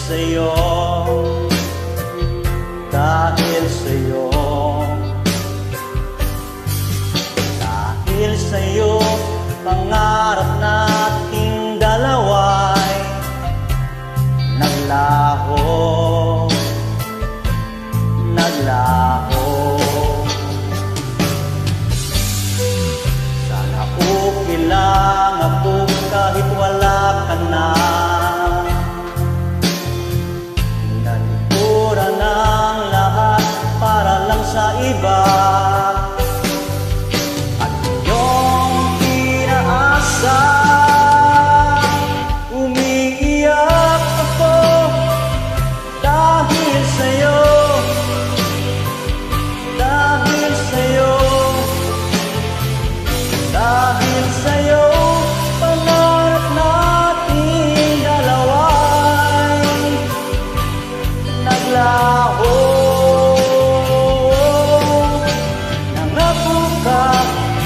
sa'yo, dahil sa'yo, dahil sa'yo, pangarap nating dalawa'y naglaho, naglaho. Sana okay lang ako kahit wala ka na. Nalikuran ang lahat para lang sa iba. At iyong pinaasa, umiiyak ako dahil sa'yo, dahil sa'yo, dahil sa'yo. Pangarap nating dalawa'y naglaho. Nangako ka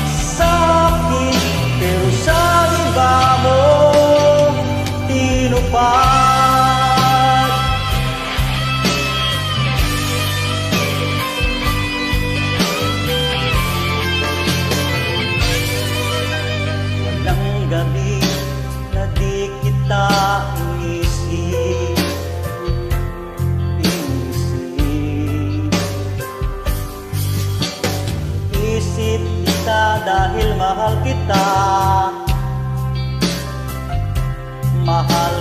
sa akin, pero sa iba mo tinupad. Walang gabi na di kita inisip, isip kita dahil mahal kita, mahal